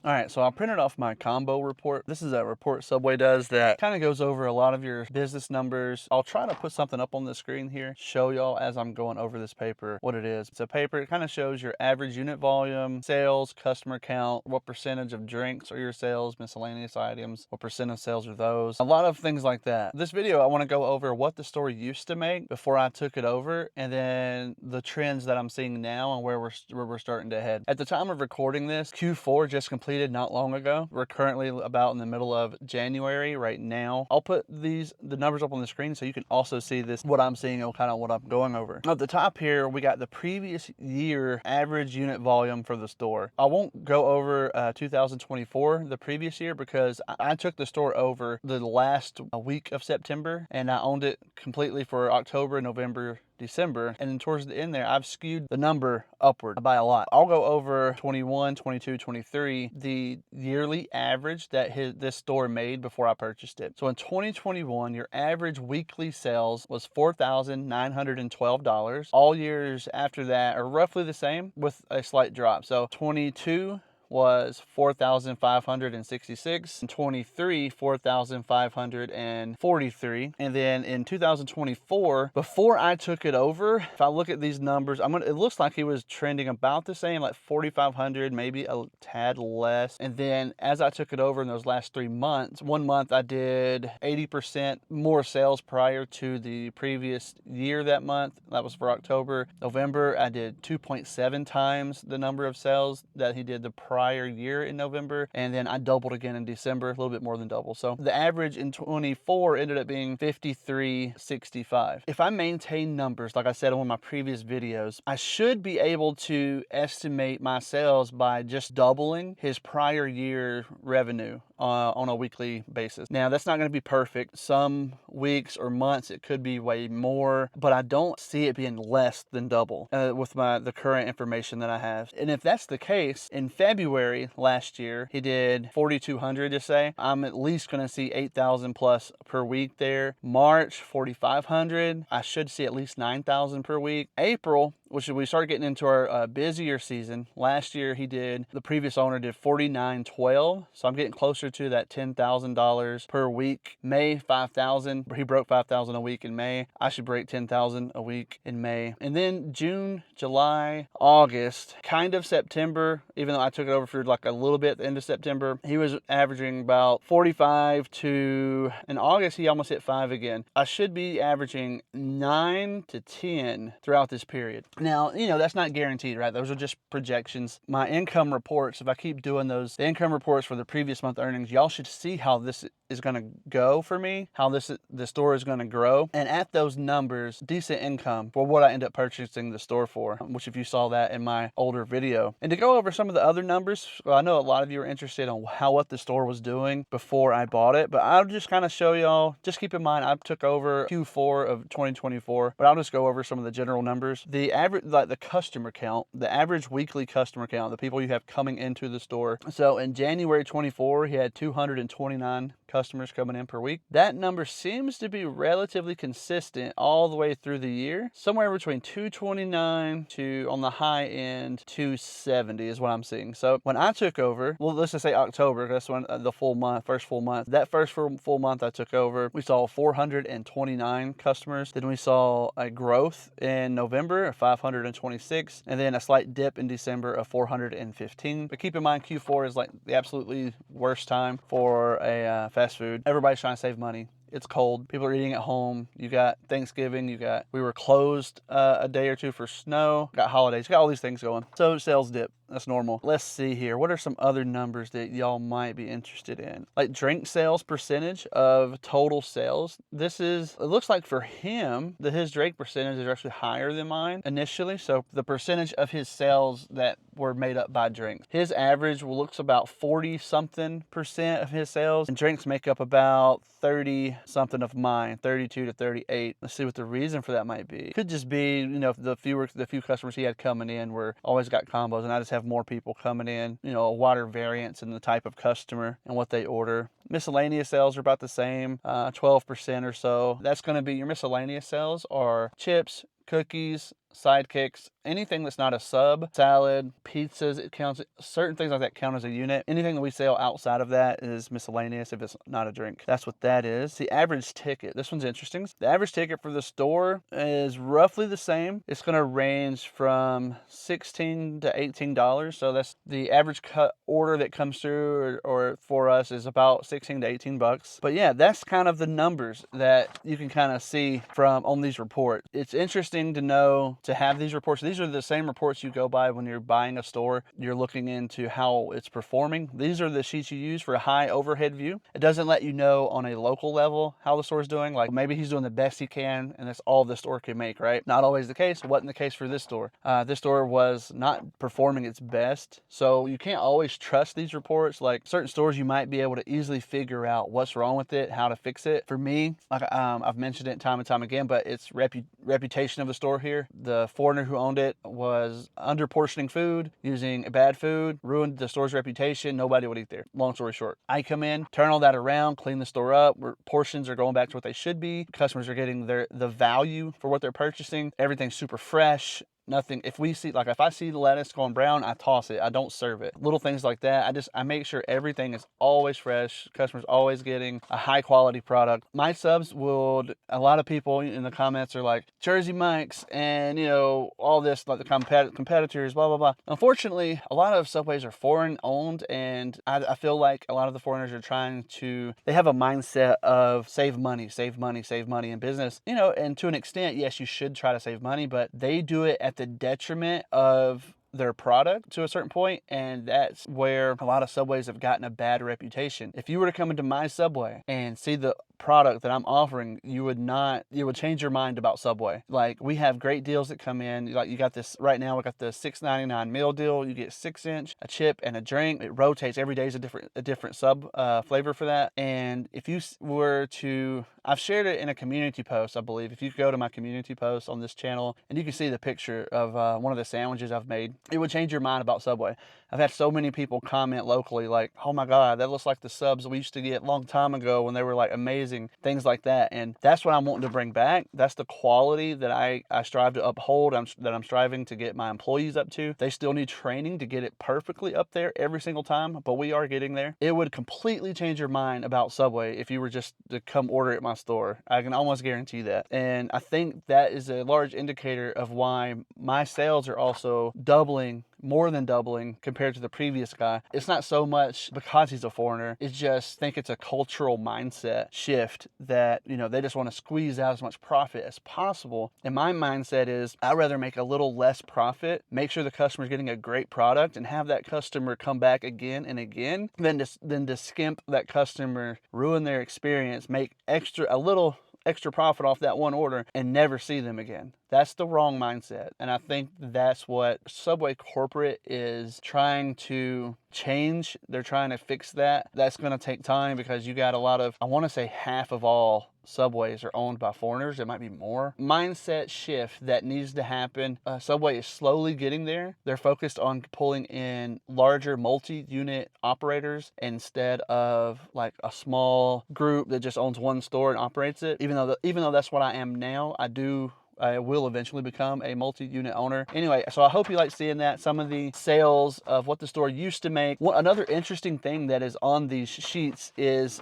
All right, so I printed off my combo report. This is a report Subway does that kind of goes over a lot of your business numbers. I'll try to put something up on the screen here, show y'all as I'm going over this paper what it is. It's a paper, it kind of shows your average unit volume, sales, customer count, what percentage of drinks are your sales, miscellaneous items, what percent of sales are those, a lot of things like that. This video, I want to go over what the store used to make before I took it over, and then the trends that I'm seeing now and where we're starting to head. At the time of recording this, Q4 just completed not long ago. We're currently about in the middle of January right now. I'll put the numbers up on the screen so you can also see this, what I'm seeing and kind of what I'm going over. At the top here, we got the previous year average unit volume for the store. I won't go over 2024, the previous year, because I took the store over the last week of September and I owned it completely for October, November, December, and then towards the end there, I've skewed the number upward by a lot. I'll go over 21, 22, 23, the yearly average that this store made before I purchased it. So in 2021, your average weekly sales was $4,912. All years after that are roughly the same with a slight drop. So 22 was 4,566, and 23, 4,543. And then in 2024, before I took it over, if I look at these numbers, it looks like he was trending about the same, like 4,500, maybe a tad less. And then as I took it over in those last 3 months, 1 month I did 80% more sales prior to the previous year that month. That was for October. November, I did 2.7 times the number of sales that he did the prior year in November, and then I doubled again in December, a little bit more than double. So the average in 24 ended up being 53.65. If I maintain numbers, like I said in one of my previous videos, I should be able to estimate my sales by just doubling his prior year revenue on a weekly basis. Now, that's not going to be perfect. Some weeks or months it could be way more, but I don't see it being less than double with the current information that I have. And if that's the case, in February last year, he did 4,200 to say. I'm at least going to see 8,000 plus per week there. March, 4,500. I should see at least 9,000 per week. April, which we start getting into our busier season. Last year the previous owner did 4,912. So I'm getting closer to that $10,000 per week. May, 5,000. He broke 5,000 a week in May. I should break 10,000 a week in May. And then June, July, August, kind of September, even though I took it over for like a little bit at the end of September, he was averaging about 45 to, in August, he almost hit 5 again. I should be averaging 9 to 10 throughout this period. Now, that's not guaranteed, right? Those are just projections. My income reports, if I keep doing those, the income reports for the previous month earnings, y'all should see how this is going to go for me, how the store is going to grow. And at those numbers, decent income for what I end up purchasing the store for, which if you saw that in my older video. And to go over some of the other numbers, well, I know a lot of you are interested on what the store was doing before I bought it, but I'll just kind of show y'all. Just keep in mind, I took over Q4 of 2024, but I'll just go over some of the general numbers. The average, like the customer count, the average weekly customer count, the people you have coming into the store. So in January 24, he had 229 customers coming in per week. That number seems to be relatively consistent all the way through the year. Somewhere between 229 to, on the high end, 270 is what I'm seeing. So when I took over, well, let's just say October, that's when the full month, first full month. That first full month I took over, we saw 429 customers. Then we saw a growth in November of 526, and then a slight dip in December of 415. But keep in mind, Q4 is like the absolutely worst time for a fast food. Everybody's trying to save money. It's cold. People are eating at home. You got Thanksgiving. We were closed a day or two for snow. Got holidays. Got all these things going. So sales dip. That's normal. Let's see here. What are some other numbers that y'all might be interested in? Like drink sales percentage of total sales. It looks like for him that his drink percentage is actually higher than mine initially. So the percentage of his sales that were made up by drinks. His average looks about 40-something% of his sales, and drinks make up about 30-something of mine, 32 to 38. Let's see what the reason for that might be. Could just be, the few customers he had coming in were always got combos, and I just have more people coming in, a wider variance in the type of customer and what they order. Miscellaneous sales are about the same, 12% or so. That's going to be your miscellaneous sales are chips, cookies, sidekicks, anything that's not a sub, salad, pizzas, it counts, certain things like that count as a unit. Anything that we sell outside of that is miscellaneous if it's not a drink. That's what that is. The average ticket, this one's interesting. The average ticket for the store is roughly the same. It's going to range from $16 to $18. So that's the average cut order that comes through, or for us is about 16 to 18 bucks. But yeah, that's kind of the numbers that you can kind of see from on these reports. It's interesting to know, to have these reports. These are the same reports you go by when you're buying a store. You're looking into how it's performing. These are the sheets you use for a high overhead view. It doesn't let you know on a local level how the store is doing. Like maybe he's doing the best he can and that's all the store can make, right? Not always the case. Wasn't the case for this store. This store was not performing its best. So you can't always trust these reports. Like certain stores, you might be able to easily figure out what's wrong with it, how to fix it. For me, like I've mentioned it time and time again, but it's reputation of the store here. The foreigner who owned it was under portioning food, using bad food, ruined the store's reputation. Nobody would eat there. Long story short, I come in, turn all that around, clean the store up, where portions are going back to what they should be. Customers are getting the value for what they're purchasing. Everything's super fresh. Nothing, if we see, like if I see the lettuce going brown, I toss it. I don't serve it. Little things like that. I make sure everything is always fresh. Customers always getting a high quality product. My subs would, a lot of people in the comments are like, Jersey Mike's and you know, all this, like the competitors, blah, blah, blah. Unfortunately, a lot of Subways are foreign owned, and I feel like a lot of the foreigners are trying to, they have a mindset of save money, save money, save money in business. You know, and to an extent, yes, you should try to save money, but they do it at the detriment of their product to a certain point, and that's where a lot of Subways have gotten a bad reputation. If you were to come into my Subway and see the product that I'm offering, you would change your mind about Subway. Like, we have great deals that come in. Like, you got this right now, we got the $6.99 meal deal. You get 6-inch, a chip, and a drink. It rotates every day, is a different sub flavor for that. And if you were to, I've shared it in a community post, I believe. If you go to my community post on this channel and you can see the picture of one of the sandwiches I've made, it would change your mind about Subway. I've had so many people comment locally like, oh my God, that looks like the subs we used to get a long time ago when they were like amazing, things like that. And that's what I'm wanting to bring back. That's the quality that I strive to uphold, that I'm striving to get my employees up to. They still need training to get it perfectly up there every single time, but we are getting there. It would completely change your mind about Subway if you were just to come order at my store. I can almost guarantee that. And I think that is a large indicator of why my sales are also doubling, more than doubling compared to the previous guy. It's not so much because he's a foreigner. It's just, I think it's a cultural mindset shift that, you know, they just want to squeeze out as much profit as possible. And my mindset is, I'd rather make a little less profit, make sure the customer's getting a great product, and have that customer come back again and again than to skimp that customer, ruin their experience, make a little extra profit off that one order and never see them again. That's the wrong mindset. And I think that's what Subway corporate is trying to change. They're trying to fix that. That's going to take time because you got a lot of, I want to say half of all Subways are owned by foreigners. It might be more. Mindset shift that needs to happen. Subway is slowly getting there. They're focused on pulling in larger multi-unit operators instead of like a small group that just owns one store and operates it. Even though that's what I am now, I will eventually become a multi-unit owner. Anyway, so I hope you like seeing that, some of the sales of what the store used to make. Another interesting thing that is on these sheets is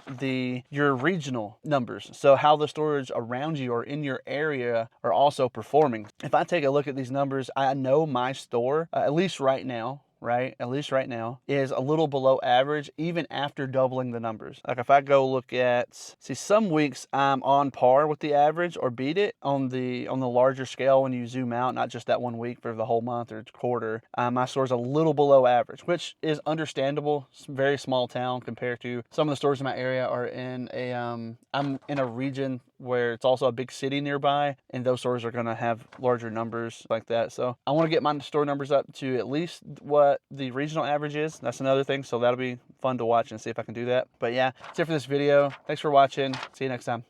your regional numbers. So how the stores around you or in your area are also performing. If I take a look at these numbers, I know my store, at least right now, is a little below average even after doubling the numbers. Like if I go look at, see, some weeks I'm on par with the average or beat it on the larger scale when you zoom out, not just that 1 week for the whole month or quarter. My store's a little below average, which is understandable. It's a very small town compared to some of the stores in my area are in I'm in a region where it's also a big city nearby, and those stores are gonna have larger numbers like that. So I wanna get my store numbers up to at least what the regional average is. That's another thing, so that'll be fun to watch and see if I can do that. But yeah, that's it for this video. Thanks for watching. See you next time.